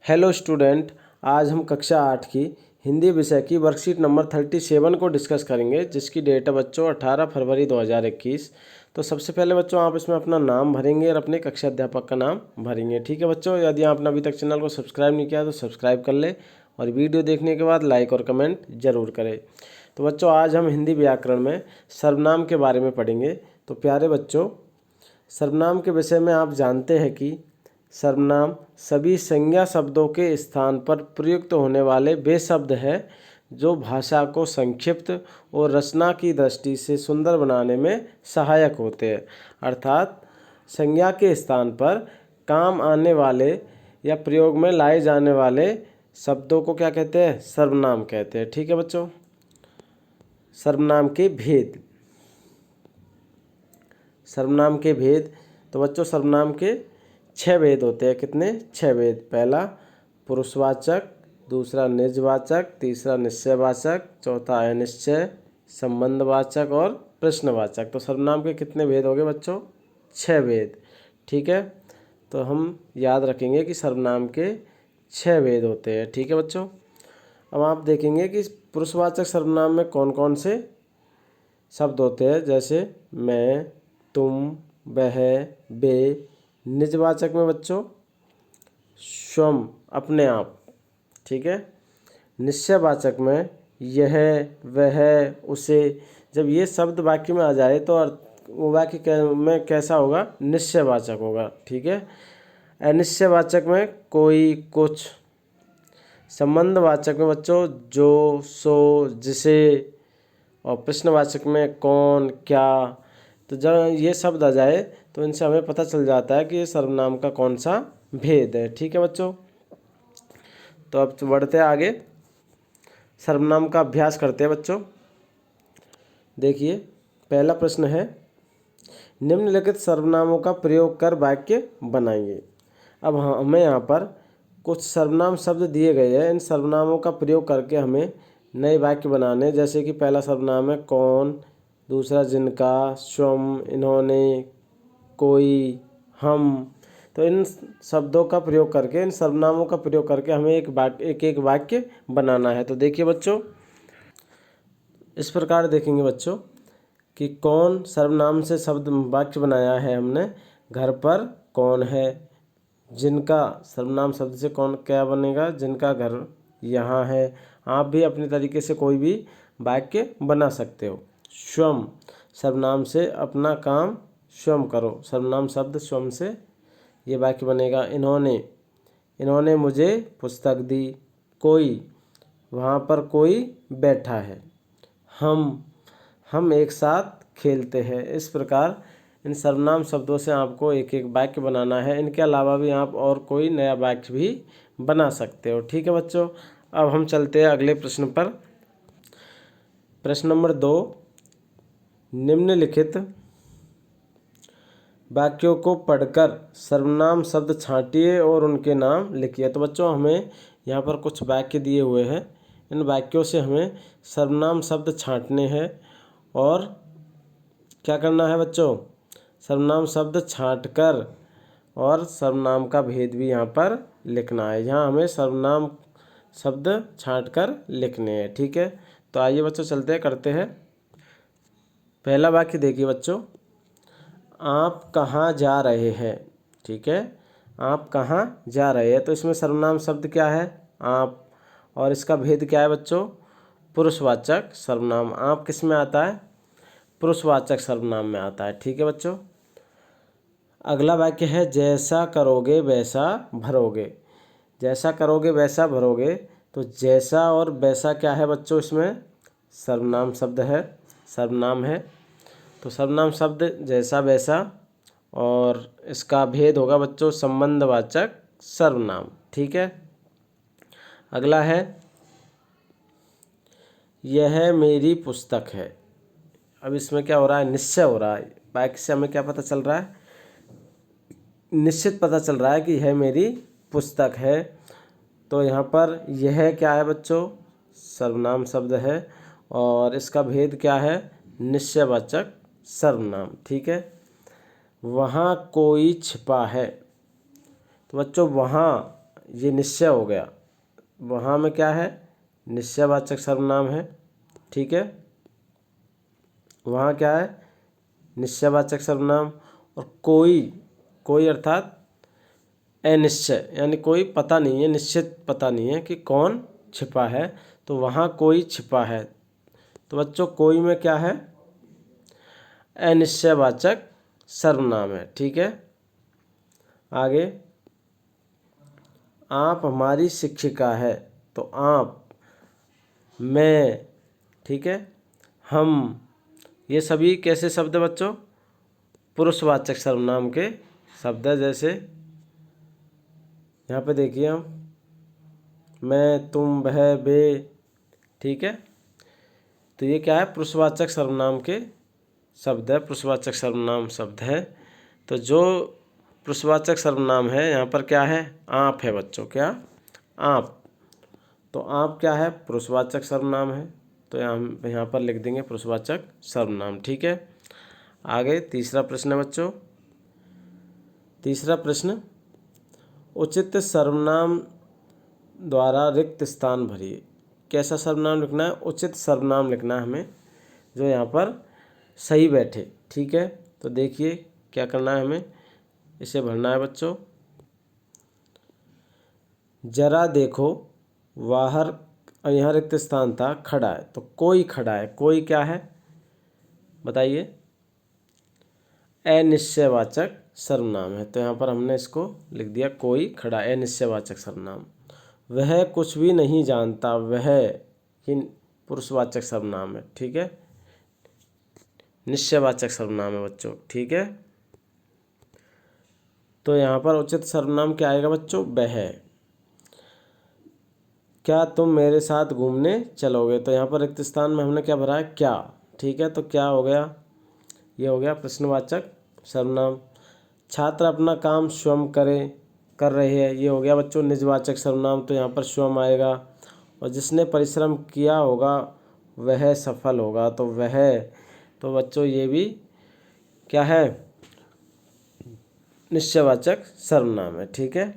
Hello student, आज हम कक्षा 8 की हिंदी विषय की वर्कशीट नंबर 37 को डिस्कस करेंगे, जिसकी डेट है बच्चों 18 फरवरी 2021। तो सबसे पहले बच्चों आप इसमें अपना नाम भरेंगे और अपने कक्षा अध्यापक का नाम भरेंगे। ठीक है बच्चों, यदि आपने अभी तक चैनल को सब्सक्राइब नहीं किया तो सब्सक्राइब कर ले और वीडियो देखने के बाद लाइक और कमेंट ज़रूर करें। तो बच्चों आज हम हिंदी व्याकरण में सर्वनाम के बारे में पढ़ेंगे। तो प्यारे बच्चों, सर्वनाम के विषय में आप जानते हैं कि सर्वनाम सभी संज्ञा शब्दों के स्थान पर प्रयुक्त होने वाले वे शब्द हैं जो भाषा को संक्षिप्त और रचना की दृष्टि से सुंदर बनाने में सहायक होते हैं। अर्थात संज्ञा के स्थान पर काम आने वाले या प्रयोग में लाए जाने वाले शब्दों को क्या कहते हैं? सर्वनाम कहते हैं। ठीक है बच्चों, सर्वनाम के भेद। सर्वनाम के भेद, तो बच्चों सर्वनाम के 6 भेद होते हैं। कितने? 6 भेद। पहला पुरुषवाचक, दूसरा निजवाचक, तीसरा निश्चयवाचक, चौथा अनिश्चय, संबंधवाचक और प्रश्नवाचक। तो सर्वनाम के कितने भेद हो गए बच्चों? 6 भेद। ठीक है, तो हम याद रखेंगे कि सर्वनाम के 6 भेद होते हैं। ठीक है बच्चों, अब आप देखेंगे कि पुरुषवाचक सर्वनाम में कौन कौन से शब्द होते हैं, जैसे मैं, तुम, वह, वे। निजवाचक में बच्चों स्वयं, अपने आप। ठीक है, निश्चयवाचक में यह, वह, उसे। जब ये शब्द वाक्य में आ जाए तो वो वाक्य में कैसा होगा? निश्चयवाचक होगा। ठीक है, अनिश्चयवाचक में कोई, कुछ। संबंधवाचक में बच्चों जो, सो, जिसे। और प्रश्नवाचक में कौन, क्या। तो जब ये शब्द आ जाए तो इनसे हमें पता चल जाता है कि ये सर्वनाम का कौन सा भेद है। ठीक है बच्चों, तो अब बढ़ते हैं आगे, सर्वनाम का अभ्यास करते हैं बच्चों। देखिए, पहला प्रश्न है, निम्नलिखित सर्वनामों का प्रयोग कर वाक्य बनाइए। अब हमें यहाँ पर कुछ सर्वनाम शब्द दिए गए हैं। इन सर्वनामों का प्रयोग करके हमें नए वाक्य बनाने। जैसे कि पहला सर्वनाम है कौन, दूसरा जिनका, स्वयं, इन्होंने, कोई, हम। तो इन शब्दों का प्रयोग करके, इन सर्वनामों का प्रयोग करके हमें एक वाक्य बनाना है। तो देखिए बच्चों, इस प्रकार देखेंगे बच्चों कि कौन सर्वनाम से शब्द वाक्य बनाया है हमने। घर पर कौन है। जिनका सर्वनाम शब्द से कौन क्या बनेगा? जिनका घर यहाँ है। आप भी अपने तरीके से कोई भी वाक्य बना सकते हो। स्वयं सर्वनाम से अपना काम स्वयं करो। सर्वनाम शब्द स्वयं से ये वाक्य बनेगा। इन्होंने मुझे पुस्तक दी। कोई, वहाँ पर कोई बैठा है। हम एक साथ खेलते हैं। इस प्रकार इन सर्वनाम शब्दों से आपको एक एक वाक्य बनाना है। इनके अलावा भी आप और कोई नया वाक्य भी बना सकते हो। ठीक है बच्चों, अब हम चलते हैं अगले प्रश्न पर। प्रश्न नंबर 2, निम्नलिखित वाक्यों को पढ़कर सर्वनाम शब्द छांटिए और उनके नाम लिखिए। तो बच्चों हमें यहाँ पर कुछ वाक्य दिए हुए हैं। इन वाक्यों से हमें सर्वनाम शब्द छांटने हैं और क्या करना है बच्चों? सर्वनाम शब्द छांटकर और सर्वनाम का भेद भी यहाँ पर लिखना है। यहाँ हमें सर्वनाम शब्द छांटकर लिखने हैं। ठीक है, तो आइए बच्चों चलते हैं, करते हैं। पहला वाक्य देखिए बच्चों, आप कहाँ जा रहे हैं। ठीक है, आप कहाँ जा रहे हैं। तो इसमें सर्वनाम शब्द क्या है? आप। और इसका भेद क्या है बच्चों? पुरुषवाचक सर्वनाम। आप किस में आता है? पुरुषवाचक सर्वनाम में आता है। ठीक है बच्चों, अगला वाक्य है, जैसा करोगे वैसा भरोगे। जैसा करोगे वैसा भरोगे। तो जैसा और वैसा क्या है बच्चों? इसमें सर्वनाम शब्द है, सर्वनाम है। तो सर्वनाम शब्द जैसा वैसा, और इसका भेद होगा बच्चों संबंधवाचक सर्वनाम। ठीक है, अगला है, यह मेरी पुस्तक है। अब इसमें क्या हो रहा है? निश्चय हो रहा है। वाक्य से हमें क्या पता चल रहा है? निश्चित पता चल रहा है कि यह मेरी पुस्तक है। तो यहाँ पर यह क्या है बच्चों? सर्वनाम शब्द है और इसका भेद क्या है? निश्चयवाचक सर्वनाम। ठीक है, वहाँ कोई छिपा है। तो बच्चों वहाँ ये निश्चय हो गया, वहाँ में क्या है, निश्चयवाचक सर्वनाम है, ठीक है। वहाँ क्या है, निश्चयवाचक सर्वनाम। और कोई अर्थात अनिश्चय, यानी कोई पता नहीं है, निश्चित पता नहीं है कि कौन छिपा है, तो वहाँ कोई छिपा है। तो बच्चों कोई में क्या है, अनिश्चयवाचक सर्वनाम है, ठीक है। आगे, आप हमारी शिक्षिका है, तो आप, मैं, ठीक है, हम, ये सभी कैसे शब्द है बच्चों, पुरुषवाचक सर्वनाम के शब्द है। जैसे यहाँ पे देखिए हम, मैं, तुम, वह, वे, ठीक है, तो ये क्या है, पुरुषवाचक सर्वनाम के शब्द है, पुरुषवाचक सर्वनाम शब्द है। तो जो पुरुषवाचक सर्वनाम है यहाँ पर क्या है, आप है बच्चों, क्या, आप। तो आप क्या है, पुरुषवाचक सर्वनाम है, तो यहाँ पर लिख देंगे पुरुषवाचक सर्वनाम, ठीक है। आगे तीसरा प्रश्न है बच्चों, तीसरा प्रश्न, उचित सर्वनाम द्वारा रिक्त स्थान भरिए। कैसा सर्वनाम लिखना है, उचित सर्वनाम लिखना है हमें, जो यहाँ पर सही बैठे, ठीक है। तो देखिए क्या करना है, हमें इसे भरना है बच्चों। जरा देखो बाहर, यहाँ रिक्त स्थान था, खड़ा है, तो कोई खड़ा है, कोई क्या है बताइए, अनिश्चयवाचक सर्वनाम है, तो यहाँ पर हमने इसको लिख दिया, कोई खड़ा, अनिश्चयवाचक सर्वनाम। वह कुछ भी नहीं जानता, वह ही पुरुषवाचक सर्वनाम है, ठीक है, निश्चयवाचक सर्वनाम है बच्चों, ठीक है। तो यहाँ पर उचित सर्वनाम क्या आएगा बच्चों, वह। क्या तुम मेरे साथ घूमने चलोगे, तो यहाँ पर रिक्त स्थान में हमने क्या भरा है, क्या, ठीक है। तो क्या हो गया, ये हो गया प्रश्नवाचक सर्वनाम। छात्र अपना काम स्वयं कर रहे हैं, ये हो गया बच्चों निजवाचक सर्वनाम, तो यहाँ पर स्वयं आएगा। और जिसने परिश्रम किया होगा वह सफल होगा, तो वह, तो बच्चों ये भी क्या है, निश्चयवाचक सर्वनाम है, ठीक है।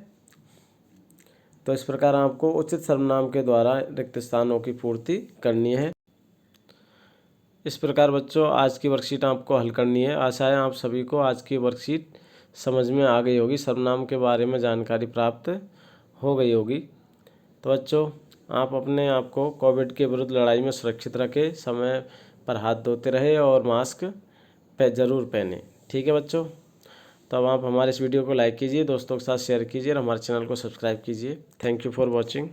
तो इस प्रकार आपको उचित सर्वनाम के द्वारा रिक्त स्थानों की पूर्ति करनी है। इस प्रकार बच्चों आज की वर्कशीट आपको हल करनी है। आशा है आप सभी को आज की वर्कशीट समझ में आ गई होगी, सर्वनाम के बारे में जानकारी प्राप्त हो गई होगी। तो बच्चों आप अपने आप को कोविड के विरुद्ध लड़ाई में सुरक्षित रखें, समय पर हाथ धोते रहे और मास्क ज़रूर पहने, ठीक है बच्चों। तो अब आप हमारे इस वीडियो को लाइक कीजिए, दोस्तों के साथ शेयर कीजिए और हमारे चैनल को सब्सक्राइब कीजिए। Thank you for watching.